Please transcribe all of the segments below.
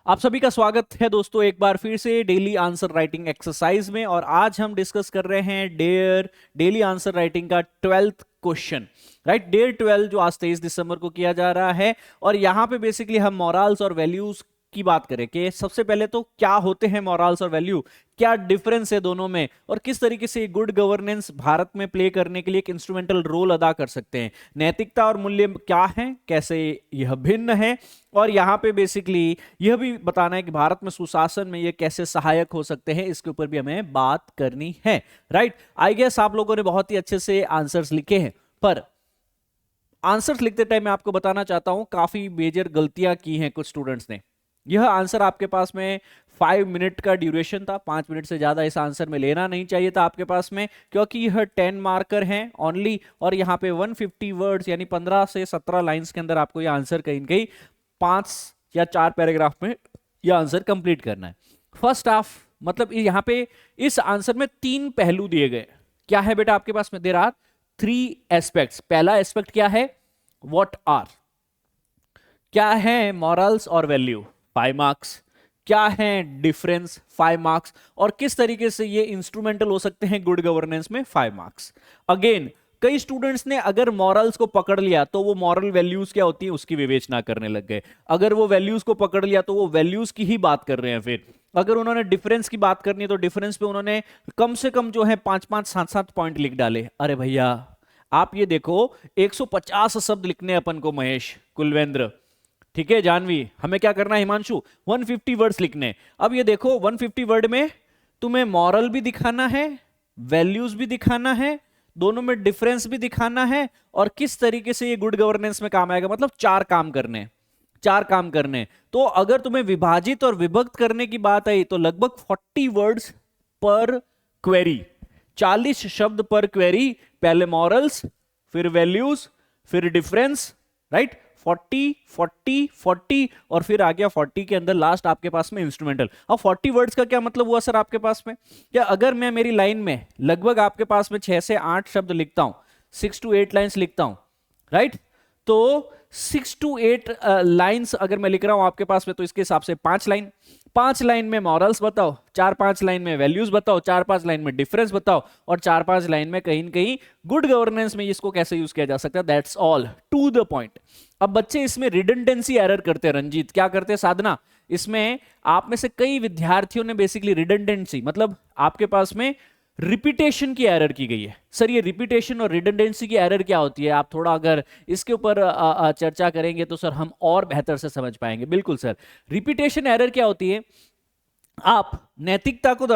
आप सभी का स्वागत है दोस्तों एक बार फिर से डेली आंसर राइटिंग एक्सरसाइज में। और आज हम डिस्कस कर रहे हैं डेली आंसर राइटिंग का 12th क्वेश्चन। राइट, डेयर 12 जो आज 23 दिसंबर को किया जा रहा है। और यहाँ पे बेसिकली हम मॉरल्स और वैल्यूज की बात करें कि सबसे पहले तो क्या होते हैं मॉरल्स और वैल्यू, क्या डिफरेंस है दोनों में, और किस तरीके से गुड गवर्नेंस भारत में प्ले करने के लिए एक इंस्ट्रूमेंटल रोल अदा कर सकते हैं। नैतिकता और मूल्य क्या है, कैसे यह भिन्न है, और यहाँ पे बेसिकली यह भी बताना है कि भारत में सुशासन में ये कैसे सहायक हो सकते हैं, इसके ऊपर भी हमें बात करनी है। राइट, आई गेस आप लोगों ने बहुत ही अच्छे से आंसर्स लिखे हैं, पर आंसर्स लिखते टाइम मैं आपको बताना चाहता हूं काफी मेजर गलतियां की हैं कुछ स्टूडेंट्स ने। यह आंसर आपके पास में 5 मिनट का ड्यूरेशन था, 5 मिनट से ज्यादा इस आंसर में लेना नहीं चाहिए था आपके पास में, क्योंकि यह 10 मार्कर हैं ओनली। और यहाँ पे 150 वर्ड्स यानी 15 से 17 लाइंस के अंदर आपको यह आंसर कहीं ना कहीं 5 या 4 पैराग्राफ में यह आंसर कंप्लीट करना है। फर्स्ट हाफ मतलब यहाँ पे इस आंसर में 3 पहलू दिए गए। क्या है बेटा आपके पास में? There are 3 aspects. पहला एस्पेक्ट क्या है? व्हाट आर, क्या है मॉरल्स और वैल्यू, 5 मार्क्स। क्या है डिफरेंस, 5 मार्क्स। और किस तरीके से ये इंस्ट्रूमेंटल हो सकते हैं गुड गवर्नेंस में, 5 मार्क्स। अगेन कई स्टूडेंट्स ने अगर मॉरल्स को पकड़ लिया तो वो मॉरल वैल्यूज क्या होती है उसकी विवेचना करने लग गए। अगर वो वैल्यूज को पकड़ लिया तो वो वैल्यूज की ही बात कर रहे हैं। फिर अगर उन्होंने डिफरेंस की बात करनी है तो डिफरेंस पे उन्होंने कम से कम जो है 5-5, 7-7 पॉइंट लिख डाले। अरे भैया आप ये देखो, 150 शब्द लिखने अपन को महेश, कुलवेंद्र, ठीक है जानवी, हमें क्या करना है हिमांशु, 150 वर्ड्स लिखने। अब ये देखो 150 वर्ड में तुम्हें मॉरल भी दिखाना है, वैल्यूज भी दिखाना है, दोनों में डिफरेंस भी दिखाना है, और किस तरीके से ये गुड गवर्नेंस में काम आएगा। मतलब 4 काम करने, 4 काम करने। तो अगर तुम्हें विभाजित और विभक्त करने की बात आई तो लगभग 40 वर्ड्स पर क्वेरी, 40 शब्द पर क्वेरी। पहले मॉरल्स, फिर वैल्यूज, फिर डिफरेंस। राइट, 40 40 40 और फिर आ गया 40 के अंदर लास्ट आपके पास में इंस्ट्रूमेंटल। अब 40 वर्ड्स का क्या मतलब हुआ सर आपके पास में? क्या अगर मैं मेरी लाइन में लगभग आपके पास में 6 से 8 शब्द लिखता हूं, 6 to 8 लाइंस लिखता हूं, राइट, तो 6 to 8 लाइंस अगर मैं लिख रहा हूं आपके पास में तो इसके हिसाब से 5 लाइन, 5 लाइन में मॉरल्स बताओ, 4-5 लाइन में वैल्यूज बताओ, 4-5 लाइन में डिफरेंस बताओ, और 4-5 लाइन में कहीं न कहीं गुड गवर्नेंस में इसको कैसे यूज किया जा सकता है। That's all, to the point. अब बच्चे इसमें रिडंडेंसी एरर करते हैं। रंजीत क्या करते हैं? साधना, इसमें आप में से कई विद्यार्थियों ने बेसिकली रिडंडेंसी मतलब आपके पास में रिपीटेशन की एरर की गई है। सर ये रिपीटेशन और रिडंडेंसी की एरर क्या होती है? आप थोड़ा अगर इसके ऊपर चर्चा करेंगे तो सर हम और बेहतर से समझ पाएंगे। बिल्कुल सर, रिपीटेशन एरर क्या होती है? आप नैतिकता को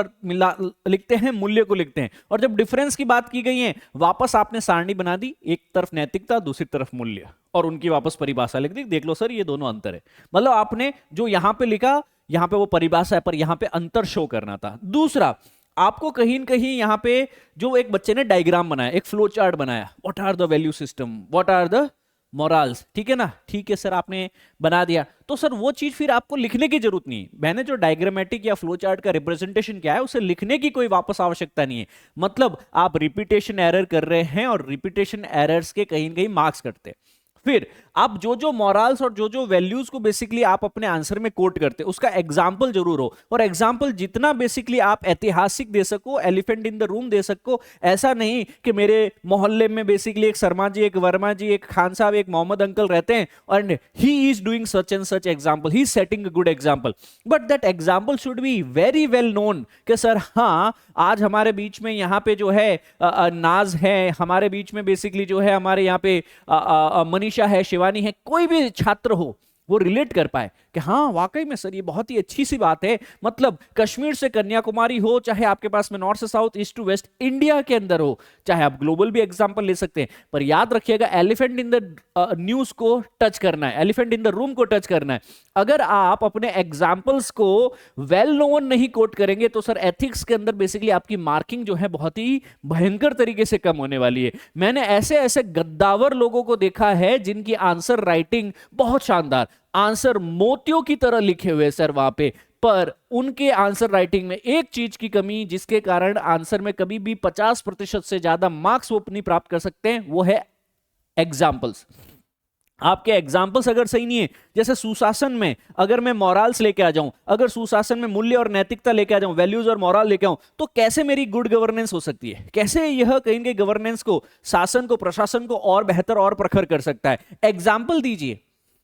लिखते हैं, मूल्य को लिखते हैं, और जब डिफरेंस की बात की गई है वापस आपने सारणी बना दी, एक तरफ नैतिकता दूसरी तरफ मूल्य, और उनकी वापस परिभाषा लिख दी। देख लो सर ये दोनों अंतर है। मतलब आपने जो यहां पे लिखा यहां पे वो परिभाषा है, पर यहां पे अंतर शो करना था। दूसरा, आपको कहीं न कहीं यहां पे जो एक बच्चे ने डायग्राम बनाया, एक फ्लो चार्ट बनाया, what are the value system, what are the morals, ठीक है ना? ठीक है सर, आपने बना दिया तो सर वो चीज फिर आपको लिखने की जरूरत नहीं है। मैंने जो डायग्रामेटिक या फ्लो चार्ट का रिप्रेजेंटेशन किया है उसे लिखने की कोई वापस आवश्यकता नहीं है। मतलब आप रिपीटेशन एरर कर रहे हैं और रिपीटेशन एरर्स के कहीं न कहीं मार्क्स कटते हैं। फिर आप जो जो मॉरल्स और जो जो वैल्यूज को बेसिकली आप अपने आंसर में कोट करते हैं उसका एग्जाम्पल जरूर हो, और एग्जाम्पल जितना बेसिकली आप ऐतिहासिक दे सको, एलिफेंट इन द रूम दे सको। ऐसा नहीं कि मेरे मोहल्ले में बेसिकली एक शर्मा जी, एक वर्मा जी, एक खान साहब, एक मोहम्मद अंकल रहते हैं and he is doing such and such example, he is setting a good example, but that example should be very well known कि सर हाँ आज हमारे बीच में यहाँ पे जो है नाज है, हमारे बीच में बेसिकली जो है हमारे यहाँ पे मनीषा है, शिवानी है, कोई भी छात्र हो वो रिलेट कर पाए कि हाँ वाकई में सर ये बहुत ही अच्छी सी बात है। मतलब कश्मीर से कन्याकुमारी हो, चाहे आपके पास में नॉर्थ से south, east to west, India के अंदर हो, चाहे आप ग्लोबल भी एग्जांपल ले सकते हैं, पर याद रखिएगा एलिफेंट इन द न्यूज को टच करना है, एलिफेंट इन द रूम को टच करना है। अगर आप अपने एग्जाम्पल्स को वेल नोन नहीं कोट करेंगे तो सर एथिक्स के अंदर बेसिकली आपकी मार्किंग जो है बहुत ही भयंकर तरीके से कम होने वाली है। मैंने ऐसे ऐसे गद्दावर लोगों को देखा है जिनकी आंसर राइटिंग बहुत शानदार, आंसर मोतियों की तरह लिखे हुए सर वहां पे, पर उनके आंसर राइटिंग में एक चीज की कमी जिसके कारण आंसर में कभी भी 50% से ज्यादा मार्क्स वो नहीं प्राप्त कर सकते हैं, वो है एग्जाम्पल्स। आपके एग्जाम्पल्स अगर सही नहीं है, जैसे सुशासन में अगर मैं मॉरल्स लेके आ जाऊं, अगर सुशासन में मूल्य और नैतिकता लेके आ जाऊं, वैल्यूज और मॉरल लेके आऊं, तो कैसे मेरी गुड गवर्नेंस हो सकती है? कैसे यह कहीं के गवर्नेंस को, शासन को, प्रशासन को और बेहतर और प्रखर कर सकता है? एग्जाम्पल दीजिए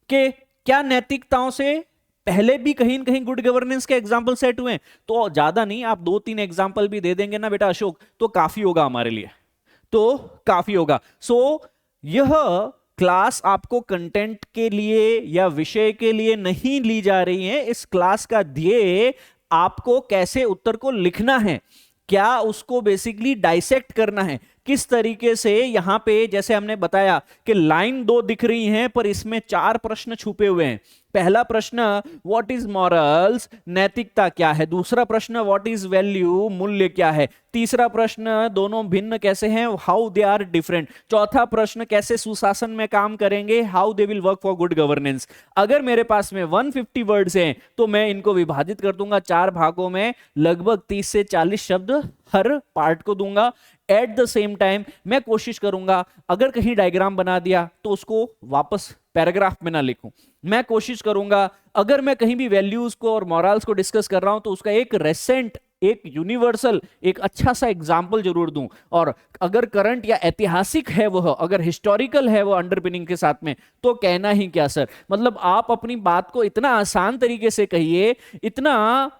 कि क्या नैतिकताओं से पहले भी कहीं न कहीं गुड गवर्नेंस के एग्जाम्पल सेट हुए? तो ज्यादा नहीं, आप 2-3 एग्जाम्पल भी दे देंगे ना बेटा अशोक, तो काफी होगा हमारे लिए, तो काफी होगा। सो यह क्लास आपको कंटेंट के लिए या विषय के लिए नहीं ली जा रही है। इस क्लास का ध्येय आपको कैसे उत्तर को लिखना है, क्या उसको बेसिकली डाइसेक्ट करना है, किस तरीके से। यहां पे जैसे हमने बताया कि लाइन 2 दिख रही है पर इसमें 4 प्रश्न छुपे हुए हैं। पहला प्रश्न व्हाट इज मॉरल्स, नैतिकता क्या है। दूसरा प्रश्न व्हाट इज वैल्यू, मूल्य क्या है। तीसरा प्रश्न दोनों भिन्न कैसे हैं, हाउ दे आर डिफरेंट। चौथा प्रश्न कैसे सुशासन में काम करेंगे, how they will work for good governance. अगर मेरे पास में 150 वर्ड्स हैं तो मैं इनको विभाजित कर दूंगा 4 भागों में, लगभग 30 से 40 शब्द हर पार्ट को दूंगा। एट द सेम टाइम मैं कोशिश करूंगा अगर कहीं डायग्राम बना दिया तो उसको वापस पैराग्राफ में ना लिखूं। मैं कोशिश करूंगा अगर मैं कहीं भी वैल्यूज को और मॉरल्स को डिस्कस कर रहा हूं तो उसका एक रेसेंट, एक यूनिवर्सल, एक अच्छा सा एग्जाम्पल जरूर दूं। और अगर करंट या ऐतिहासिक है वह, अगर हिस्टोरिकल है वो अंडरपिनिंग के साथ में, तो कहना ही क्या सर। मतलब आप अपनी बात को इतना आसान तरीके से कहिए, इतना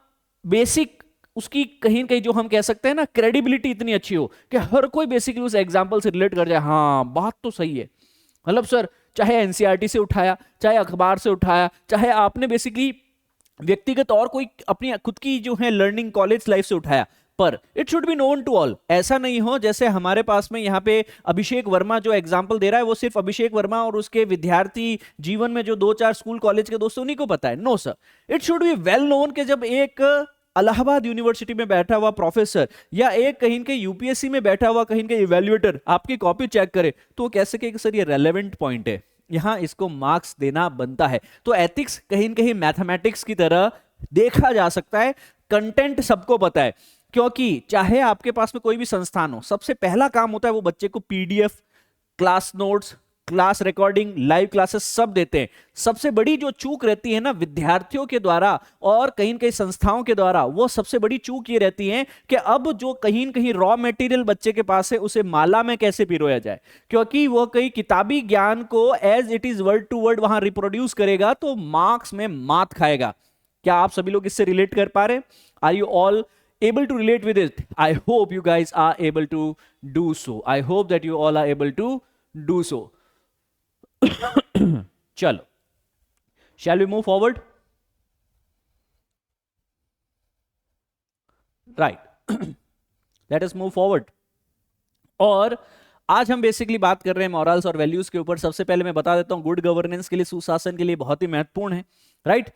बेसिक, उसकी कहीं न कहीं जो हम कह सकते हैं ना क्रेडिबिलिटी इतनी अच्छी हो कि हर कोई बेसिकली उस एग्जाम्पल से रिलेट कर जाए, हाँ बात तो सही है। मतलब सर चाहे एनसीईआरटी से उठाया, चाहे अखबार से उठाया, चाहे आपने बेसिकली व्यक्तिगत और कोई अपनी खुद की जो है लर्निंग कॉलेज लाइफ से उठाया, पर it should be known to all. ऐसा नहीं हो जैसे हमारे पास में यहाँ पे अभिषेक वर्मा जो एग्जाम्पल दे रहा है वो सिर्फ अभिषेक वर्मा और उसके विद्यार्थी जीवन में जो 2-4 स्कूल कॉलेज के दोस्तों उन्हीं को पता है। No sir, it should be well known कि जब एक इलाहाबाद यूनिवर्सिटी में बैठा हुआ प्रोफेसर या एक कहीं के यूपीएससी में बैठा हुआ कहीं के इवैल्यूएटर आपकी कॉपी चेक करे तो वो कह सके कि सर ये रेलेवेंट पॉइंट है, यहां इसको मार्क्स देना बनता है। तो एथिक्स कहीं न कहीं मैथमेटिक्स की तरह देखा जा सकता है। कंटेंट सबको पता है, क्योंकि चाहे आपके पास में कोई भी संस्थान हो, सबसे पहला काम होता है वो बच्चे को PDF, class notes, class recording, live classes सब देते हैं। सबसे बड़ी जो चूक रहती है ना विद्यार्थियों के द्वारा और कहीं न कहीं संस्थाओं के द्वारा, वो सबसे बड़ी चूक ये रहती है कि अब जो कहीं न कहीं रॉ मटेरियल बच्चे के पास है उसे माला में कैसे पिरोया जाए, क्योंकि वो कई किताबी ज्ञान को as it is word to word वहां रिप्रोड्यूस करेगा तो मार्क्स में मात खाएगा। क्या आप सभी लोग इससे रिलेट कर पा रहे हैं? Are you all able to relate with it? I hope you guys are able to do so. I hope that you all are able to do so. चलो, shall we move forward? Right. Let us move forward. और आज हम basically बात कर रहे हैं morals और values के ऊपर। सबसे पहले मैं बता देता हूं गुड गवर्नेंस के लिए, सुशासन के लिए बहुत ही महत्वपूर्ण है। Right,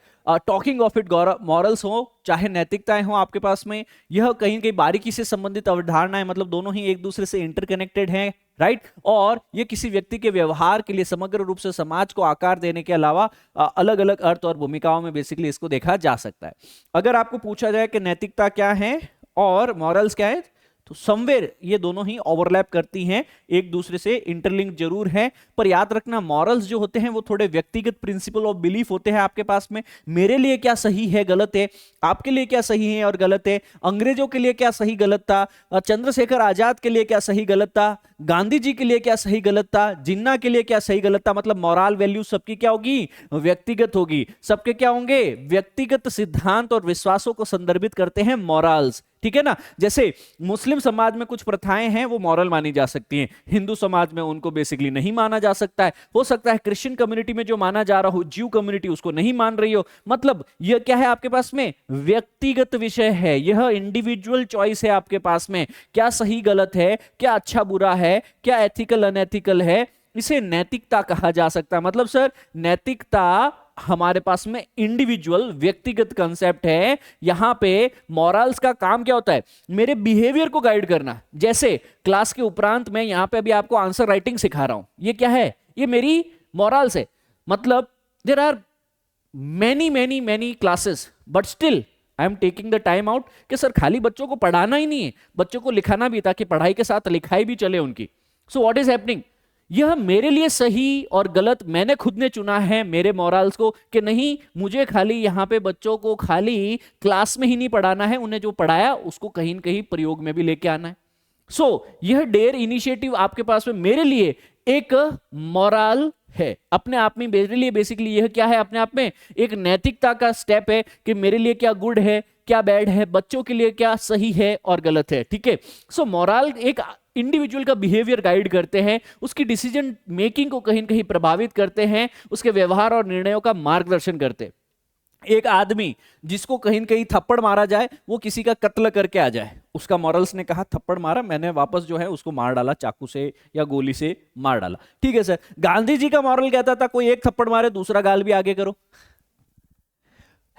talking of it, morals हो चाहे नैतिकताएं हो आपके पास में, यह कहीं कहीं बारीकी से संबंधित अवधारणा है, मतलब दोनों ही एक दूसरे से इंटरकनेक्टेड हैं। राइट, और ये किसी व्यक्ति के व्यवहार के लिए समग्र रूप से समाज को आकार देने के अलावा अलग अलग अर्थ और भूमिकाओं में बेसिकली इसको देखा जा सकता है। अगर आपको पूछा जाए कि नैतिकता क्या है और मॉरल्स क्या है, तो समवेयर ये दोनों ही ओवरलैप करती हैं, एक दूसरे से इंटरलिंक जरूर है। पर याद रखना मॉरल्स जो होते हैं वो थोड़े व्यक्तिगत प्रिंसिपल ऑफ बिलीफ होते हैं आपके पास में। मेरे लिए क्या सही है गलत है, आपके लिए क्या सही है और गलत है, अंग्रेजों के लिए क्या सही गलत था, चंद्रशेखर आजाद के लिए क्या सही गलत था, गांधी जी के लिए क्या सही गलत था, जिन्ना के लिए क्या सही गलत था। मतलब मॉरल वैल्यू सबकी क्या होगी, व्यक्तिगत होगी। सबके क्या होंगे, व्यक्तिगत सिद्धांत और विश्वासों को संदर्भित करते हैं मॉरल्स। ठीक है ना, जैसे मुस्लिम समाज में कुछ प्रथाएं हैं वो मॉरल मानी जा सकती हैं, हिंदू समाज में उनको बेसिकली नहीं माना जा सकता है। हो सकता है क्रिश्चियन कम्युनिटी में जो माना जा रहा हो, ज्यू कम्युनिटी उसको नहीं मान रही हो। मतलब यह क्या है आपके पास में, व्यक्तिगत विषय है, यह इंडिविजुअल चॉइस है आपके पास में। क्या सही गलत है, क्या अच्छा बुरा है, क्या एथिकल अनएथिकल है, इसे नैतिकता कहा जा सकता है। मतलब सर नैतिकता हमारे पास में इंडिविजुअल व्यक्तिगत कंसेप्ट है। यहां पे मॉरल्स का काम क्या होता है, मेरे बिहेवियर को गाइड करना। जैसे क्लास के उपरांत मैं यहां पे अभी आपको आंसर राइटिंग सिखा रहा हूं, ये क्या है, ये मेरी मॉरल्स है। मतलब there are many many many classes but still I am taking the time out कि सर खाली बच्चों को पढ़ाना ही नहीं है, बच्चों को लिखाना भी, ताकि पढ़ाई के साथ लिखाई भी चले उनकी। सो व्हाट इज हैपनिंग, यह मेरे लिए सही और गलत मैंने खुद ने चुना है मेरे मॉरल्स को, कि नहीं मुझे खाली यहाँ पे बच्चों को खाली क्लास में ही नहीं पढ़ाना है, उन्हें जो पढ़ाया उसको कहीं न कहीं प्रयोग में भी लेके आना है। यह डेयर इनिशिएटिव आपके पास में मेरे लिए एक मॉरल है अपने आप में। मेरे लिए बेसिकली यह क्या है, अपने आप में एक नैतिकता का स्टेप है कि मेरे लिए क्या गुड है क्या बैड है, बच्चों के लिए क्या सही है और गलत है। ठीक है, मॉरल एक इंडिविजुअल का बिहेवियर गाइड करते हैं, उसकी डिसीजन मेकिंग को कहीं न कहीं प्रभावित करते हैं, उसके व्यवहार और निर्णयों का मार्गदर्शन करते हैं। एक आदमी जिसको कहीं न कहीं थप्पड़ मारा जाए, वो किसी का कत्ल करके आ जाए, उसका मॉरल्स ने कहा थप्पड़ मारा, मैंने वापस जो है उसको मार डाला, चाकू से या गोली से मार डाला। ठीक है सर, गांधी जी का मॉरल कहता था कोई एक थप्पड़ मारे दूसरा गाल भी आगे करो,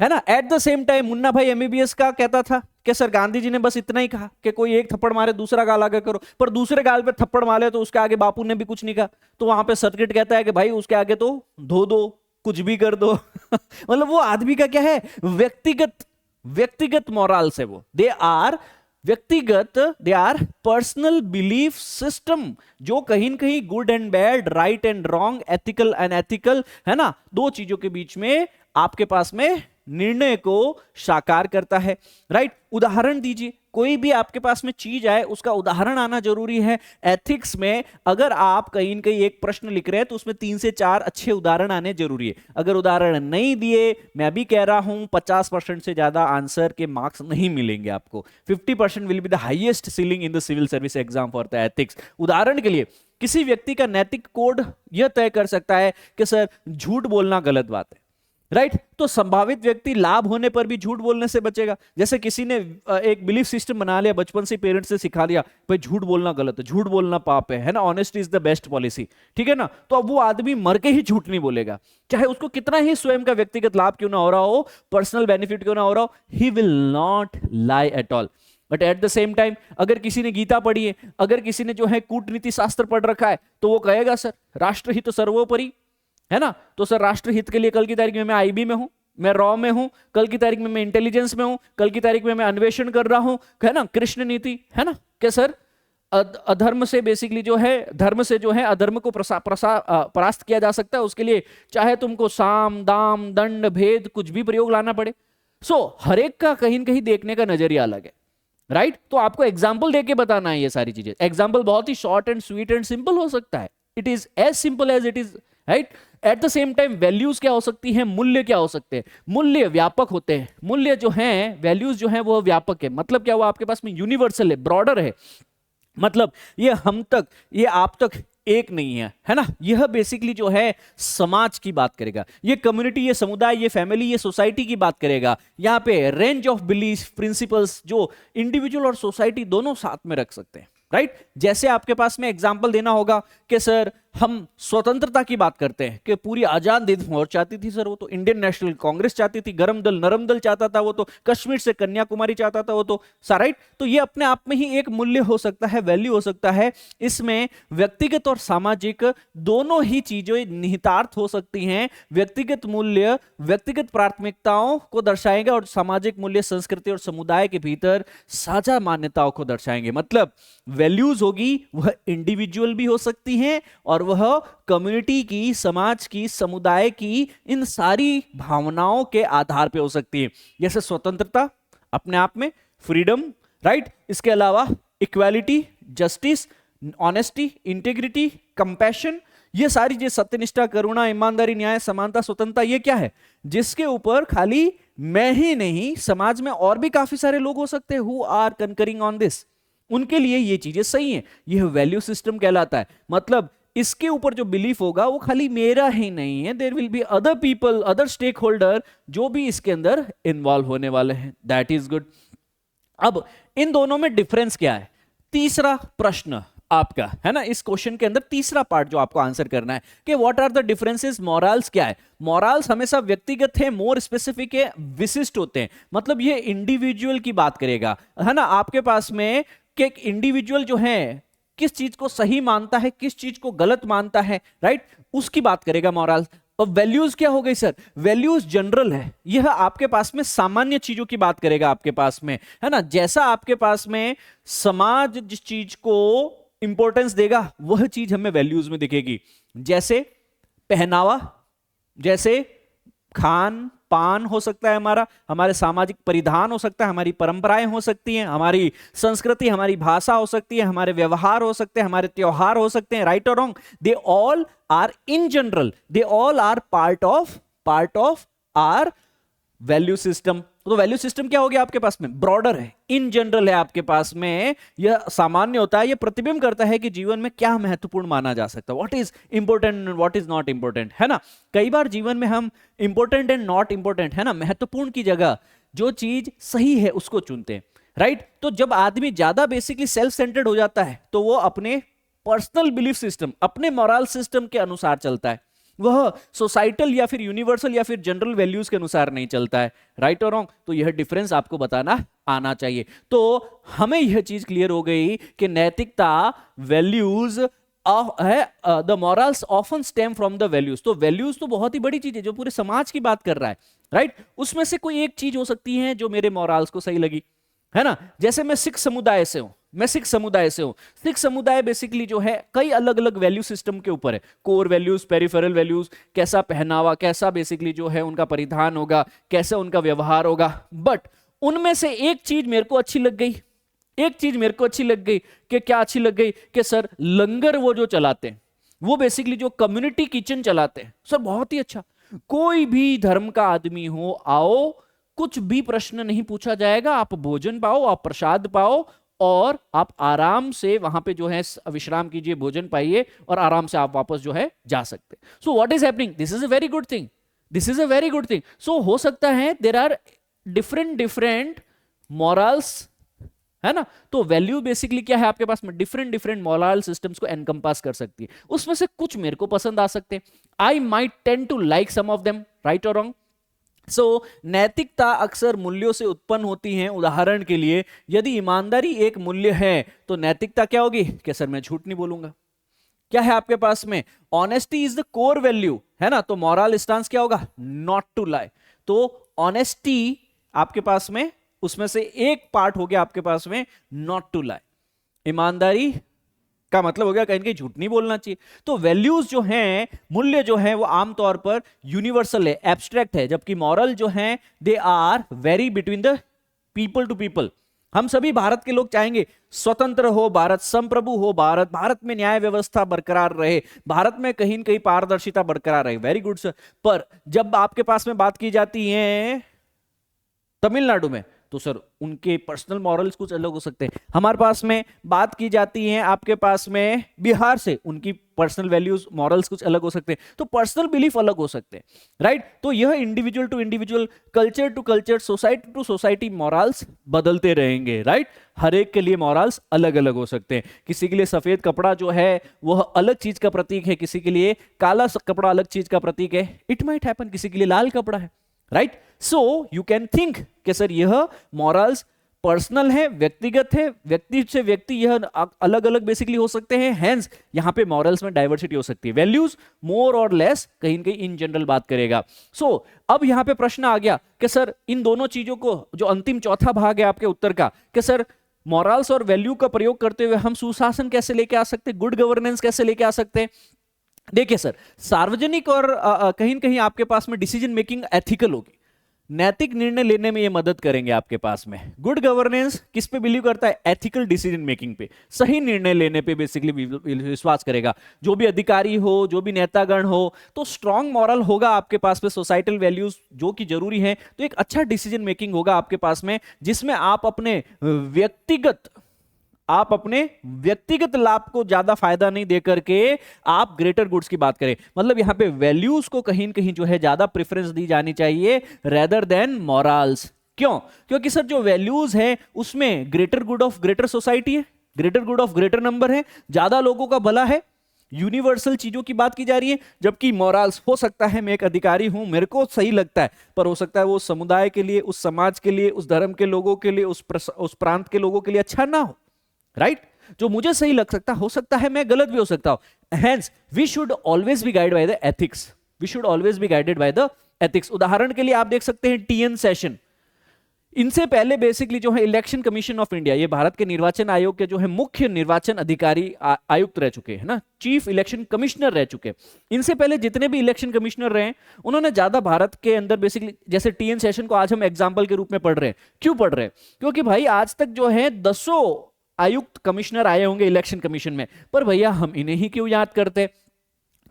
है ना। Eight the same time Munna भाई एमबीबीएस का कहता था कि सर गांधी जी ने बस इतना ही कहा कि कोई एक थप्पड़ मारे दूसरा गाल आगे करो, पर दूसरे गाल पे थप्पड़ मारे तो उसके आगे बापू ने भी कुछ नहीं कहा, तो वहां पे सर्किट कहता है कि भाई उसके आगे तो धो दो, कुछ भी कर दो। मतलब वो आदमी का क्या है, व्यक्तिगत मॉरल्स है, वो दे आर व्यक्तिगत, they are personal belief system, जो कहीं न कहीं good and bad, right and wrong, ethical unethical, है ना, दो चीजों के बीच में आपके पास में निर्णय को साकार करता है। राइट, उदाहरण दीजिए, कोई भी आपके पास में चीज आए उसका उदाहरण आना जरूरी है। एथिक्स में अगर आप कहीं न कहीं एक प्रश्न लिख रहे हैं तो उसमें 3 से 4 अच्छे उदाहरण आने जरूरी है। अगर उदाहरण नहीं दिए, मैं भी कह रहा हूं 50% से ज्यादा आंसर के मार्क्स नहीं मिलेंगे आपको। 50% will be the highest ceiling in the civil service exam for the ethics. उदाहरण के लिए, किसी व्यक्ति का नैतिक कोड यह तय कर सकता है कि सर झूठ बोलना गलत बात है। राइट, तो संभावित व्यक्ति लाभ होने पर भी झूठ बोलने से बचेगा। जैसे किसी ने एक बिलीफ सिस्टम बना लिया, बचपन से पेरेंट्स से सिखा दिया भाई झूठ बोलना गलत है, झूठ बोलना पाप है ना, honesty is the best policy. ठीक है ना, तो अब वो आदमी मर के ही झूठ नहीं बोलेगा, चाहे उसको कितना ही स्वयं का व्यक्तिगत लाभ क्यों ना हो रहा हो, पर्सनल बेनिफिट क्यों ना हो रहा हो, he will not lie at all. But at the same time अगर किसी ने गीता पढ़ी है, अगर किसी ने जो है कूटनीति शास्त्र पढ़ रखा है, तो वो कहेगा सर राष्ट्रहित तो सर्वोपरि, है ना। तो सर राष्ट्रहित के लिए कल की तारीख में मैं आईबी में हूं, मैं रॉ में हूं, कल की तारीख में मैं इंटेलिजेंस में हूं, कल की तारीख में मैं अन्वेषण कर रहा हूं, है ना, कृष्ण नीति, है ना, कि सर अधर्म से बेसिकली जो है, धर्म से जो है अधर्म को परास्त किया जा सकता है, उसके लिए चाहे तुमको साम दाम दंड भेद कुछ भी प्रयोग लाना पड़े। हर एक का कहीं न कहीं देखने का नजरिया अलग है। राइट, तो आपको एग्जाम्पल देके बताना है ये सारी चीजें। एग्जाम्पल बहुत ही short and sweet and simple हो सकता है, it is as simple as it is. Right, at the same time values क्या हो सकती हैं, मूल्य क्या हो सकते हैं। मूल्य व्यापक होते हैं, मूल्य जो हैं, वैल्यूज जो हैं वो व्यापक है। मतलब क्या हुआ, आपके पास में यूनिवर्सल है, ब्रॉडर है, मतलब ये हम तक, ये आप तक एक नहीं है, है ना। यह बेसिकली जो है समाज की बात करेगा, ये कम्युनिटी, ये समुदाय, ये फैमिली, ये सोसाइटी की बात करेगा। यहाँ पे रेंज ऑफ बिलीफ प्रिंसिपल्स जो इंडिविजुअल और सोसाइटी दोनों साथ में रख सकते हैं। राइट, जैसे आपके पास में एग्जांपल देना होगा कि सर हम स्वतंत्रता की बात करते हैं कि पूरी आजाद हिंद फौज चाहती थी, सर वो तो इंडियन नेशनल कांग्रेस चाहती थी, गरम दल नरम दल चाहता था, वो तो कश्मीर से कन्याकुमारी चाहता था, वो तो राइट। तो ये अपने आप में ही एक मूल्य हो सकता है, वैल्यू हो सकता है। इसमें व्यक्तिगत और सामाजिक दोनों ही चीजें निहितार्थ हो सकती हैं। व्यक्तिगत मूल्य व्यक्तिगत प्राथमिकताओं को दर्शाएंगे और सामाजिक मूल्य संस्कृति और समुदाय के भीतर साझा मान्यताओं को दर्शाएंगे। मतलब वैल्यूज होगी वह इंडिविजुअल भी हो सकती हैं और वह कम्युनिटी की, समाज की, समुदाय की, इन सारी भावनाओं के आधार पे हो सकती है। जैसे स्वतंत्रता अपने आप में, फ्रीडम, राइट, इसके अलावा equality, justice, honesty, integrity, compassion, ये सारी जो सत्यनिष्ठा, करुणा, ईमानदारी, न्याय, समानता, स्वतंत्रता, ये क्या है, जिसके ऊपर खाली मैं ही नहीं, समाज में और भी काफी सारे लोग हो सकते हैं who are conquering on this, उनके लिए ये चीजें सही हैं। यह वैल्यू सिस्टम कहलाता है। मतलब इसके ऊपर जो बिलीफ होगा वो खाली मेरा ही नहीं है, there will be other people, other stakeholder जो भी इसके अंदर इन्वॉल्व होने वाले हैं। That is good. अब इन दोनों में डिफरेंस क्या है, तीसरा प्रश्न आपका, है ना, इस क्वेश्चन के अंदर तीसरा पार्ट जो आपको आंसर करना है कि what are the differences. Morals क्या है, मॉरल्स हमेशा व्यक्तिगत है, मोर स्पेसिफिक है, विशिष्ट होते हैं। मतलब ये इंडिविजुअल की बात करेगा, है ना। आपके पास में कि एक इंडिविजुअल जो है किस चीज को सही मानता है, किस चीज को गलत मानता है, राइट, उसकी बात करेगा मॉरल्स। और वैल्यूज क्या हो गई सर, वैल्यूज जनरल है, यह आपके पास में सामान्य चीजों की बात करेगा आपके पास में, है ना। जैसा आपके पास में समाज जिस चीज को इंपॉर्टेंस देगा वह चीज हमें वैल्यूज में दिखेगी। जैसे पहनावा, जैसे खान पान हो सकता है हमारा, हमारे सामाजिक परिधान हो सकता है, हमारी परंपराएं हो सकती हैं, हमारी संस्कृति, हमारी भाषा हो सकती है, हमारे व्यवहार हो सकते हैं, हमारे त्योहार हो सकते हैं। राइट और wrong? They all are in general, they all are part of our value system. तो वैल्यू सिस्टम क्या हो गया आपके पास में? ब्रॉडर है, इन जनरल है आपके पास में, यह सामान्य होता है, यह प्रतिबिंब करता है कि जीवन में क्या महत्वपूर्ण माना जा सकता है, what is important, what is not important, है ना। कई बार जीवन में हम इंपॉर्टेंट एंड नॉट इंपॉर्टेंट, है ना, महत्वपूर्ण की जगह जो चीज सही है उसको चुनते हैं। राइट? तो जब आदमी ज्यादा बेसिकली सेल्फ सेंटर्ड हो जाता है तो वो अपने पर्सनल बिलीफ सिस्टम, अपने मोरल सिस्टम के अनुसार चलता है, वह सोसाइटल या फिर यूनिवर्सल या फिर जनरल वैल्यूज के अनुसार नहीं चलता है। राइट और रॉन्ग? तो यह डिफरेंस आपको बताना आना चाहिए। तो हमें यह चीज क्लियर हो गई कि नैतिकता, वैल्यूज है, the morals often stem from the values. तो वैल्यूज तो बहुत ही बड़ी चीज है जो पूरे समाज की बात कर रहा है। राइट? उसमें से कोई एक चीज हो सकती है जो मेरे मॉरल्स को सही लगी, है ना। जैसे मैं सिख समुदाय से हूं, सिख समुदाय बेसिकली जो है कई अलग अलग वैल्यू सिस्टम के ऊपर है, कोर वैल्यूज, पेरिफेरल वैल्यूज, कैसा पहनावा, कैसा बेसिकली जो है उनका परिधान होगा, कैसा उनका व्यवहार होगा। बट उनमें से एक चीज मेरे को अच्छी लग गई, कि क्या अच्छी लग गई? कि सर लंगर वो जो चलाते हैं, वो बेसिकली जो कम्युनिटी किचन चलाते हैं, सर बहुत ही अच्छा। कोई भी धर्म का आदमी हो, आओ, कुछ भी प्रश्न नहीं पूछा जाएगा, आप भोजन पाओ, आप प्रसाद पाओ और आप आराम से वहां पे जो है विश्राम कीजिए, भोजन पाइए और आराम से आप वापस जो है जा सकते। So what is happening? This is a very good thing, so हो सकता है देयर आर डिफरेंट मॉरल्स, है ना। तो वैल्यू बेसिकली क्या है आपके पास में? डिफरेंट मॉरल सिस्टम्स को एनकम्पास कर सकती है। उसमें से कुछ मेरे को पसंद आ सकते हैं, I might tend to like some of them. Right और रॉन्ग? सो नैतिकता अक्सर मूल्यों से उत्पन्न होती है। उदाहरण के लिए यदि ईमानदारी एक मूल्य है तो नैतिकता क्या होगी? कि सर मैं झूठ नहीं बोलूंगा। क्या है आपके पास में? Honesty is the core value, है ना। तो मॉरल स्टांस क्या होगा? Not to lie. तो ऑनेस्टी आपके पास में, उसमें से एक पार्ट हो गया आपके पास में नॉट टू लाई। ईमानदारी का मतलब हो गया कहीं कहीं झूठ नहीं बोलना चाहिए। तो वैल्यूज जो हैं, मूल्य जो है वो आमतौर पर यूनिवर्सल है, एब्स्ट्रैक्ट है, जबकि मॉरल जो हैं they are very between the people to people. हम सभी भारत के लोग चाहेंगे स्वतंत्र हो भारत, संप्रभु हो भारत में न्याय व्यवस्था बरकरार रहे, भारत में कहीं न कहीं पारदर्शिता बरकरार रहे। Very good sir. पर जब आपके पास में बात की जाती है तमिलनाडु में, तो सर उनके पर्सनल मॉरल्स कुछ अलग हो सकते हैं। हमारे पास में बात की जाती है आपके पास में बिहार से, उनकी पर्सनल वैल्यूज, मॉरल्स कुछ अलग हो सकते हैं। तो पर्सनल बिलीफ अलग हो सकते हैं। राइट? तो यह individual to individual, culture to culture, society to society morals बदलते रहेंगे। राइट? हर एक के लिए मॉरल्स अलग अलग हो सकते हैं। किसी के लिए सफेद कपड़ा जो है वह अलग चीज का प्रतीक है, किसी के लिए काला कपड़ा अलग चीज का प्रतीक है। इट माइट हैपन किसी के लिए लाल कपड़ा है। Right? So you can think कि सर यह मॉरल्स पर्सनल है, व्यक्तिगत है, व्यक्ति से व्यक्ति यह अलग अलग बेसिकली हो सकते हैं। हेंस यहां पे मॉरल्स में डाइवर्सिटी हो सकती है। वैल्यूज मोर और लेस कहीं न कहीं इन जनरल बात करेगा। सो अब यहां पे प्रश्न आ गया कि सर इन दोनों चीजों को, जो अंतिम चौथा भाग है आपके उत्तर का, कि सर मॉरल्स और वैल्यू का प्रयोग करते हुए हम सुशासन कैसे लेके आ सकते हैं, गुड गवर्नेंस कैसे लेके आ सकते हैं। देखिए सर, सार्वजनिक और कहीं न कहीं आपके पास में डिसीजन मेकिंग एथिकल होगी, नैतिक निर्णय लेने में ये मदद करेंगे आपके पास में। गुड गवर्नेंस किस पे बिलीव करता है? एथिकल डिसीजन मेकिंग पे, सही निर्णय लेने पे बेसिकली विश्वास करेगा। जो भी अधिकारी हो, जो भी नेतागण हो, तो स्ट्रॉन्ग मॉरल होगा आपके पास में, सोसाइटल वैल्यूज जो कि जरूरी है। तो एक अच्छा डिसीजन मेकिंग होगा आपके पास में, जिसमें आप अपने व्यक्तिगत लाभ को ज्यादा फायदा नहीं देकर के आप ग्रेटर गुड्स की बात करें। मतलब यहां पे वैल्यूज को कहीं न कहीं जो है ज्यादा प्रेफरेंस दी जानी चाहिए रेदर देन मॉरल्स। क्यों? क्योंकि सर जो वैल्यूज है उसमें greater good of greater society है, greater good of greater number है, ज्यादा लोगों का भला है, यूनिवर्सल चीजों की बात की जा रही है। जबकि मॉरल्स हो सकता है मैं एक अधिकारी हूं, मेरे को सही लगता है, पर हो सकता है वो समुदाय के लिए, उस समाज के लिए, उस धर्म के लोगों के लिए, उस प्रांत के लोगों के लिए अच्छा ना हो। राइट? जो मुझे सही लग सकता हो सकता है मैं गलत भी हो सकता हूं। Hence we should always be guided by the ethics, we should always be guided by the ethics. उदाहरण के लिए आप देख सकते हैं टीएन सेशन, इनसे पहले बेसिकली जो है इलेक्शन कमीशन ऑफ इंडिया, ये भारत के निर्वाचन आयोग के जो है मुख्य निर्वाचन अधिकारी आयुक्त रह चुके हैं ना, चीफ इलेक्शन कमिश्नर रह चुके हैं। इनसे पहले जितने भी इलेक्शन कमिश्नर रहे उन्होंने ज्यादा भारत के अंदर बेसिकली, जैसे टीएन सेशन को आज हम एग्जाम्पल के रूप में पढ़ रहे हैं, क्यों पढ़ रहे हैं? क्योंकि भाई आज तक जो है 10 आयुक्त कमिश्नर आए होंगे इलेक्शन कमीशन में, पर भैया हम इन्हें ही क्यों याद करते?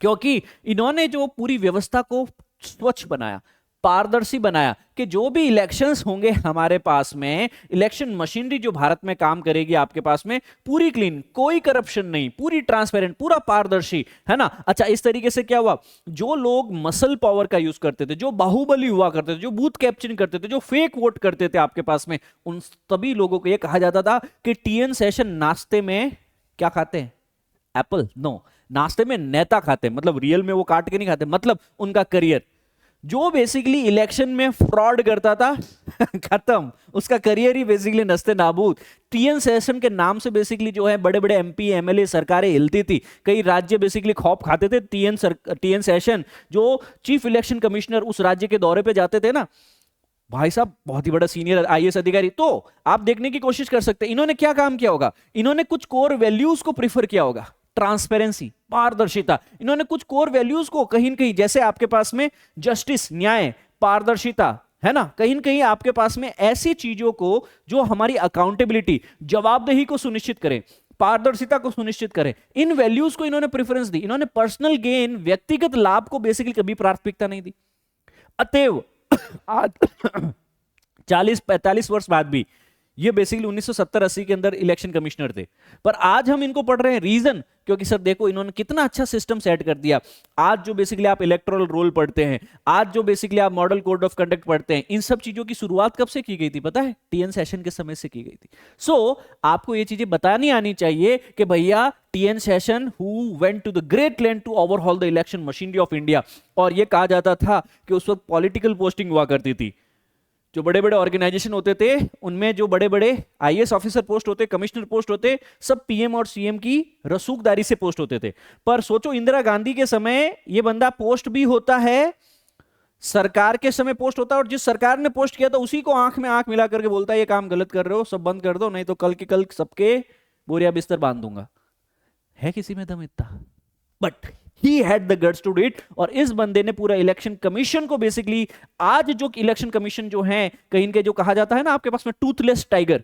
क्योंकि इन्होंने जो पूरी व्यवस्था को स्वच्छ बनाया, पारदर्शी बनाया, कि जो भी इलेक्शंस होंगे हमारे पास में, इलेक्शन मशीनरी जो भारत में काम करेगी आपके पास में, पूरी क्लीन, कोई करप्शन नहीं, पूरी ट्रांसपेरेंट, पूरा पारदर्शी, है ना। अच्छा, इस तरीके से क्या हुआ, जो लोग मसल पावर का यूज करते थे, जो बाहुबली हुआ करते थे, जो बूथ कैप्चरिंग करते थे, जो फेक वोट करते थे आपके पास में, उन सभी लोगों को यह कहा जाता था कि टीएन सेशन नाश्ते में क्या खाते हैं? एप्पल? नो, नाश्ते में नेता खाते हैं, मतलब रियल में वो काट के नहीं खाते, मतलब उनका करियर। जो बेसिकली इलेक्शन में फ्रॉड करता था खत्म, उसका करियर ही बेसिकली नस्ते नाबूद। टीएन सेशन के नाम से बेसिकली जो है बड़े बड़े एमपी एमएलए सरकारें हिलती थी, कई राज्य बेसिकली खौफ खाते थे। टीएन सेशन जो चीफ इलेक्शन कमिश्नर उस राज्य के दौरे पे जाते थे ना, भाई साहब बहुत ही बड़ा सीनियर आईएएस अधिकारी, तो आप देखने की कोशिश कर सकते हैं इन्होंने क्या काम किया होगा। इन्होंने कुछ कोर वैल्यूज को प्रीफर किया होगा, ट्रांसपेरेंसी, पारदर्शिता। इन्होंने कुछ कोर वैल्यूज को कहीं न कहीं, जैसे आपके पास में जस्टिस, न्याय, पारदर्शिता, है ना, कहीं न कहीं आपके पास में ऐसी चीजों को जो हमारी अकाउंटेबिलिटी, जवाबदेही को सुनिश्चित करें, पारदर्शिता को सुनिश्चित करें, इन वैल्यूज को इन्होंने प्रेफरेंस दी। इन्होंने पर्सनल गेन, व्यक्तिगत लाभ को बेसिकली कभी प्राथमिकता नहीं दी। अतएव आज 40-45 वर्ष बाद भी ये बेसिकली 1970-80 के अंदर इलेक्शन कमिश्नर थे, पर आज हम इनको पढ़ रहे हैं। रीजन, क्योंकि सर देखो इन्होंने कितना अच्छा सिस्टम सेट कर दिया। आज जो बेसिकली आप इलेक्टोरल रोल पढ़ते हैं, आज जो बेसिकली आप मॉडल कोड ऑफ कंडक्ट पढ़ते हैं, इन सब चीजों की शुरुआत कब से की गई थी पता है? टीएन सेशन के समय से की गई थी। सो आपको ये चीजें बतानी आनी चाहिए कि भैया T N Seshan who went to the great length to overhaul the election machinery of India. और ये कहा जाता था कि उस वक्त पॉलिटिकल पोस्टिंग हुआ करती थी, जो बड़े बड़े ऑर्गेनाइजेशन होते थे उनमें जो बड़े बड़े आईएएस ऑफिसर पोस्ट होते, कमिश्नर पोस्ट होते, सब पीएम और सीएम की रसूखदारी से पोस्ट होते थे। पर सोचो इंदिरा गांधी के समय ये बंदा पोस्ट भी होता है, सरकार के समय पोस्ट होता है, और जिस सरकार ने पोस्ट किया था उसी को आंख में आंख मिला करके बोलता है ये काम गलत कर रहे हो, सब बंद कर दो, नहीं तो कल के कल सबके बोरिया बिस्तर बांध दूंगा। है किसी में दम इतना? But he had the guts to do it। और इस बंदे ने पूरा इलेक्शन कमीशन को बेसिकली, आज जो इलेक्शन कमीशन जो है कहीं के, जो कहा जाता है ना आपके पास में टूथलेस टाइगर,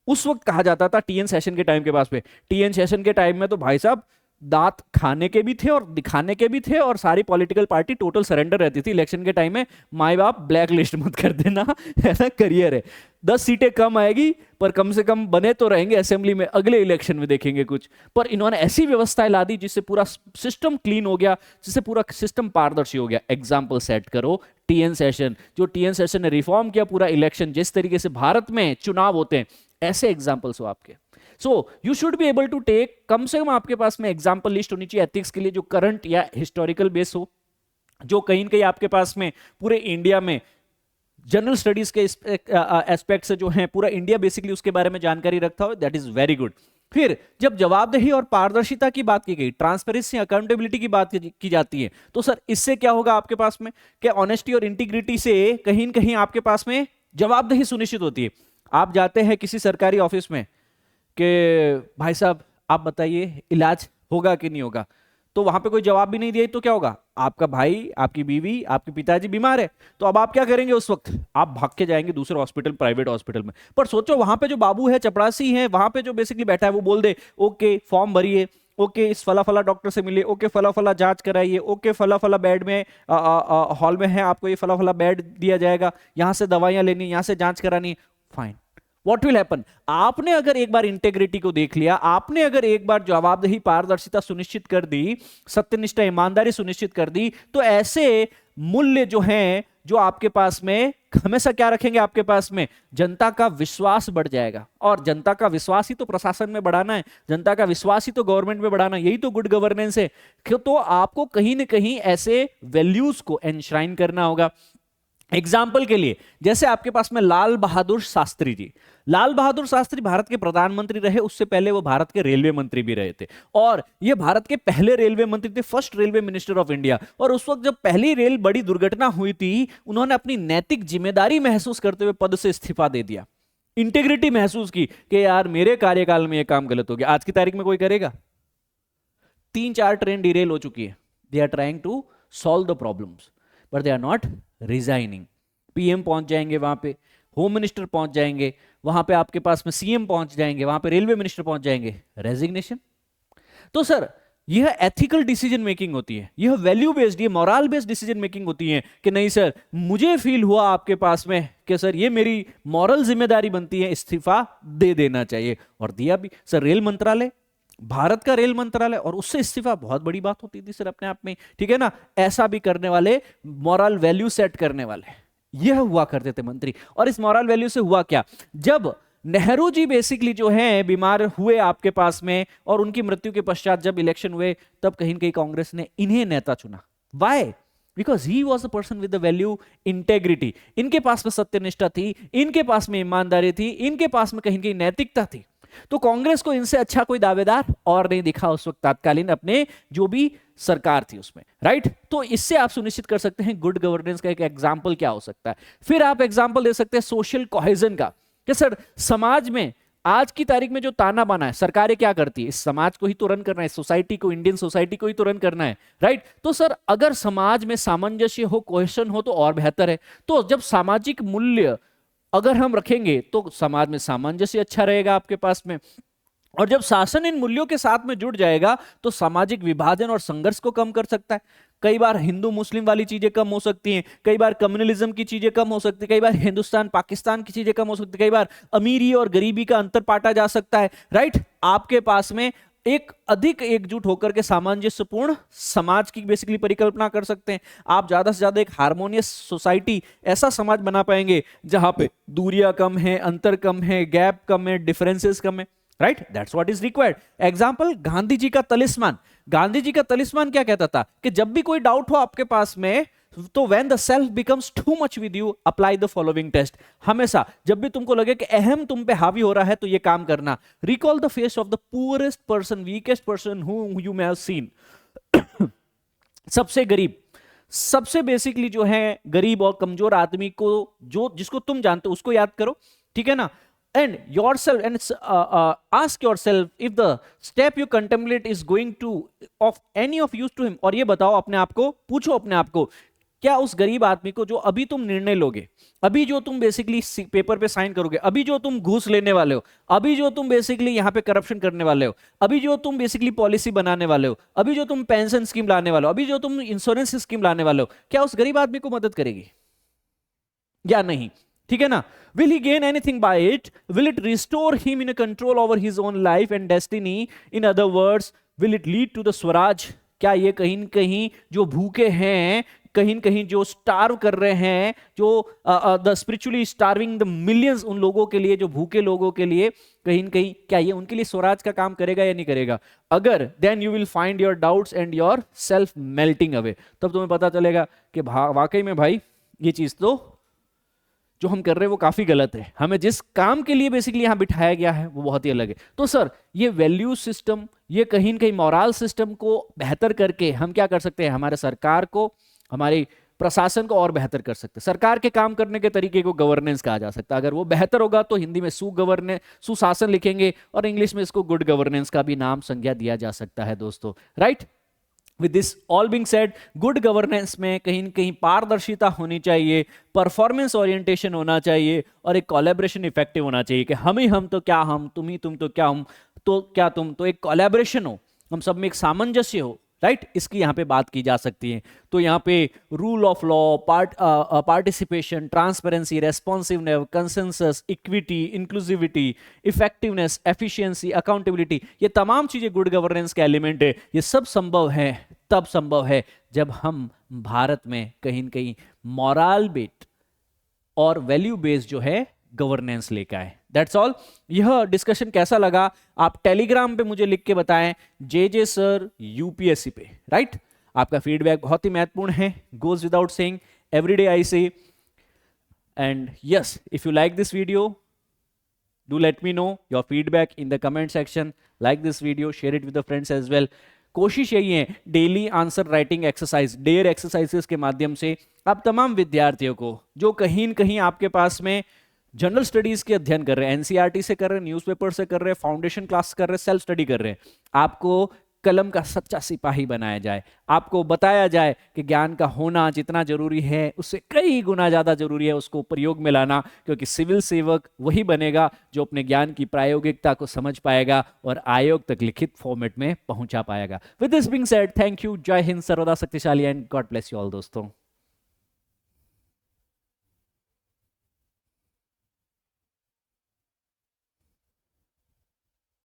उस वक्त कहा जाता था टीएन सेशन के टाइम के पास में। टीएन सेशन के टाइम में तो भाई साहब दांत खाने के भी थे और दिखाने के भी थे, और सारी पॉलिटिकल पार्टी टोटल सरेंडर रहती थी इलेक्शन के टाइम में। माई बाप ब्लैक लिस्ट मत कर देना, है ना, करियर है। 10 सीटें कम आएगी पर कम से कम बने तो रहेंगे असेंबली में, अगले इलेक्शन में देखेंगे कुछ। पर इन्होंने ऐसी व्यवस्थाएं ला दी जिससे पूरा सिस्टम क्लीन हो गया, जिससे पूरा सिस्टम पारदर्शी हो गया। एग्जाम्पल सेट करो टीएन सेशन, जो टीएन सेशन ने रिफॉर्म किया पूरा इलेक्शन, जिस तरीके से भारत में चुनाव होते हैं, ऐसे एग्जाम्पल्स हो आपके। So you should be able to take, कम से कम आपके पास में एग्जाम्पल लिस्ट होनी चाहिए एथिक्स के लिए, जो करंट या हिस्टोरिकल बेस हो, जो कहीं न कहीं आपके पास में पूरे इंडिया में जनरल स्टडीज के एस्पेक्ट से जो है पूरा इंडिया बेसिकली उसके बारे में जानकारी रखता हो। That is very good. फिर जब जवाबदेही और पारदर्शिता की बात की गई, ट्रांसपेरेंसी, अकाउंटेबिलिटी की बात की जाती है, तो सर इससे क्या होगा आपके पास में, कि ऑनेस्टी और इंटीग्रिटी से कहीं न कहीं आपके पास में जवाबदेही सुनिश्चित होती है। आप जाते हैं किसी सरकारी ऑफिस में कि भाई साहब आप बताइए इलाज होगा कि नहीं होगा, तो वहां पे कोई जवाब भी नहीं दिया तो क्या होगा? आपका भाई, आपकी बीवी, आपके पिताजी बीमार है, तो अब आप क्या करेंगे? उस वक्त आप भाग के जाएंगे दूसरे हॉस्पिटल, प्राइवेट हॉस्पिटल में। पर सोचो वहां पे जो बाबू है, चपरासी है, वहां पे जो बेसिकली बैठा है, वो बोल दे ओके फॉर्म भरिए, ओके इस फला फला डॉक्टर से मिले, ओके फला फला जांच कराइए, ओके फला फला बेड में हॉल में है, आपको ये फला फला बेड दिया जाएगा, यहां से दवाइयां लेनी, यहां से जांच करानी, फाइन। What will happen? आपने अगर एक बार इंटेग्रिटी को देख लिया, आपने अगर एक बार जवाबदेही, पारदर्शिता सुनिश्चित कर दी, सत्यनिष्ठा, ईमानदारी सुनिश्चित कर दी, तो ऐसे मूल्य जो हैं, जो आपके पास में हमेशा क्या रखेंगे आपके पास में, जनता का विश्वास बढ़ जाएगा। और जनता का विश्वास ही तो प्रशासन में बढ़ाना है, जनता का विश्वास ही तो गवर्नमेंट में बढ़ाना है, यही तो गुड गवर्नेंस है। तो आपको कहीं ना कहीं ऐसे वैल्यूज को एनश्राइन करना होगा, एग्जाम्पल के लिए जैसे आपके पास में लाल बहादुर शास्त्री जी, लाल बहादुर शास्त्री भारत के प्रधानमंत्री रहे, उससे पहले वो भारत के रेलवे मंत्री भी रहे थे, और ये भारत के पहले रेलवे मंत्री थे, first railway minister of India. और उस वक्त जब पहली रेल बड़ी दुर्घटना हुई थी, उन्होंने अपनी नैतिक जिम्मेदारी महसूस करते हुए पद से इस्तीफा दे दिया, इंटेग्रिटी महसूस की कि यार मेरे कार्यकाल में ये काम गलत हो गया। आज की तारीख में कोई करेगा? 3-4 ट्रेन डिरेल हो चुकी है, they are trying to solve the problems but they are not resigning. PM पहुंच जाएंगे वहां पे, होम मिनिस्टर पहुंच जाएंगे वहां पे, आपके पास में सीएम पहुंच जाएंगे वहां पे, रेलवे मिनिस्टर पहुंच जाएंगे, रेजिग्नेशन। तो सर यह एथिकल डिसीजन मेकिंग होती है, यह वैल्यू बेस्ड, ये मोरल बेस्ड डिसीजन मेकिंग होती है कि नहीं सर मुझे फील हुआ आपके पास में कि सर ये मेरी मॉरल जिम्मेदारी बनती है, इस्तीफा दे देना चाहिए, और दिया भी। सर रेल मंत्रालय, भारत का रेल मंत्रालय, और उससे इस्तीफा बहुत बड़ी बात होती थी सर अपने आप में, ठीक है ना। ऐसा भी करने वाले, मॉरल वैल्यू सेट करने वाले यह हुआ करते थे मंत्री। और इस मॉरल वैल्यू से हुआ क्या, जब नेहरू जी बेसिकली जो है बीमार हुए आपके पास में, और उनकी मृत्यु के पश्चात जब इलेक्शन हुए, तब कहीं न कहीं कांग्रेस ने इन्हें नेता चुना। Why? Because he was a person with the value integrity. इनके पास में सत्यनिष्ठा थी, इनके पास में ईमानदारी थी, इनके पास में कहीं न कहीं नैतिकता थी। तो कांग्रेस को इनसे अच्छा कोई दावेदार और नहीं दिखा उस वक्त तत्कालीन अपने जो भी सरकार थी उसमें, राइट। तो इससे आप सुनिश्चित कर सकते हैं गुड गवर्नेंस का एक एग्जांपल क्या हो सकता है। फिर आप एग्जांपल दे सकते हैं सोशल कोहेजन का, कि सर समाज में आज की तारीख में जो ताना बाना है, सरकारें क्या करती है, इस समाज को ही तो रन करना है, सोसाइटी को, इंडियन सोसाइटी को ही तो रन करना है, राइट। तो सर अगर समाज में सामंजस्य हो, कोहेजन हो, तो और बेहतर है। तो जब सामाजिक मूल्य अगर हम रखेंगे तो समाज में सामंजस्य अच्छा रहेगा आपके पास में, और जब शासन इन मूल्यों के साथ में जुड़ जाएगा तो सामाजिक विभाजन और संघर्ष को कम कर सकता है। कई बार हिंदू मुस्लिम वाली चीजें कम हो सकती हैं, कई बार कम्युनलिज्म की चीजें कम हो सकती है, कई बार हिंदुस्तान पाकिस्तान की चीजें कम हो सकती है, कई बार अमीरी और गरीबी का अंतर पाटा जा सकता है, राइट। आपके पास में एक अधिक एकजुट होकर के सामंजस्यपूर्ण समाज की बेसिकली परिकल्पना कर सकते हैं। आप ज्यादा से ज्यादा एक हार्मोनियस सोसाइटी, ऐसा समाज बना पाएंगे जहां पे दूरियां कम है, अंतर कम है, गैप कम है, डिफरेंसेस कम है, right. That's what is required. Example, Gandhi ji का तलिस्मान। गांधी जी का तलिस्मान क्या कहता था कि जब भी कोई डाउट हो आपके पास में, तो when the self becomes too much with you, apply the following test। हमेशा जब भी तुमको लगे कि अहम तुम पे हावी हो रहा है तो ये काम करना। Recall the face of the poorest person, weakest person whom you may have seen। सबसे गरीब, सबसे बेसिकली जो है गरीब और कमजोर आदमी को, जो जिसको तुम जानते हो उसको याद करो, ठीक है ना। And yourself, and ask yourself if the step you contemplate is going to of any of use to him। और ये बताओ अपने आप को, पूछो अपने आप को, क्या उस गरीब आदमी को जो अभी तुम निर्णय लोगे, अभी जो तुम बेसिकली पेपर पे साइन करोगे, अभी जो तुम घूस लेने वाले हो, अभी जो तुम बेसिकली यहाँ पे करप्शन करने वाले हो, अभी जो तुम बेसिकली पॉलिसी बनाने वाले हो, अभी जो तुम पेंशन स्कीम लाने वाले हो, अभी जो तुम इंश्योरेंस स्कीम लाने वाले हो, क्या उस गरीब आदमी को मदद करेगी या नहीं? ठीक है ना। Will he gain anything by it? Will it restore him in a control over his own life and destiny? In other words, will it lead to the Swaraj? क्या ये कहीं न कहीं जो भूखे हैं, कहीं न कहीं जो स्टार्व कर रहे हैं, जो the spiritually starving the millions, उन लोगों के लिए, जो भूखे लोगों के लिए, कहीं न कहीं क्या ये उनके लिए स्वराज का काम करेगा या नहीं करेगा? अगर then you will find your doubts and yourself melting away. तब तुम्हें पता चलेगा कि वाकई में भाई ये चीज तो जो हम कर रहे हैं वो काफी गलत है, हमें जिस काम के लिए बेसिकली यहां बिठाया गया है वो बहुत ही अलग है। तो सर ये वैल्यू सिस्टम, ये कहीं न कहीं मोरल सिस्टम को बेहतर करके हम क्या कर सकते हैं, हमारे सरकार को, हमारे प्रशासन को और बेहतर कर सकते हैं। सरकार के काम करने के तरीके को गवर्नेंस कहा जा सकता है। अगर वो बेहतर होगा तो हिंदी में सुशासन लिखेंगे, और इंग्लिश में इसको गुड गवर्नेंस का भी नाम संज्ञा दिया जा सकता है दोस्तों, right. With this all being said, good governance में कहीं न कहीं पारदर्शिता होनी चाहिए, परफॉर्मेंस ओरिएंटेशन होना चाहिए, और एक कोलैबोरेशन इफेक्टिव होना चाहिए कि हम ही हम तो क्या हम, तुम ही तुम तो क्या हम तो क्या तुम, तो एक कोलैबोरेशन हो, हम सब में एक सामंजस्य हो, राइट। इसकी यहाँ पे बात की जा सकती है। तो यहाँ पे rule of law, participation, transparency, responsiveness, consensus, equity, inclusivity, effectiveness, efficiency, accountability, ये तमाम चीजें गुड गवर्नेंस के एलिमेंट है। ये सब संभव है, तब संभव है जब हम भारत में कहीं न कहीं मॉरल बेस्ड और वैल्यू बेस्ड जो है गवर्नेंस लेकर आए। That's all. यह डिस्कशन कैसा लगा आप टेलीग्राम पे मुझे लिख के बताएं, जे सर यूपीएससी पे, राइट। आपका फीडबैक बहुत ही महत्वपूर्ण है, goes without saying. Everyday I से And yes, if you like this video, do let me know your feedback in the comment section. Like this video, share it with the friends as well. कोशिश यही है daily answer writing exercise, their exercises के माध्यम से आप तमाम विद्यार्थियों को जो कहीं न कहीं आपके पास में जनरल स्टडीज के अध्ययन कर रहे हैं, एनसीईआरटी से कर रहे हैं, न्यूज़पेपर से कर रहे हैं, फाउंडेशन क्लास कर रहे हैं, सेल्फ स्टडी कर रहे हैं, आपको कलम का सच्चा सिपाही बनाया जाए, आपको बताया जाए कि ज्ञान का होना जितना जरूरी है उससे कई गुना ज्यादा जरूरी है उसको प्रयोग में लाना, क्योंकि सिविल सेवक वही बनेगा जो अपने ज्ञान की प्रायोगिकता को समझ पाएगा और आयोग तक लिखित फॉर्मेट में पहुंचा पाएगा। With this being said, thank you, जय हिंद, सर्वदा शक्तिशाली and God bless you all दोस्तों।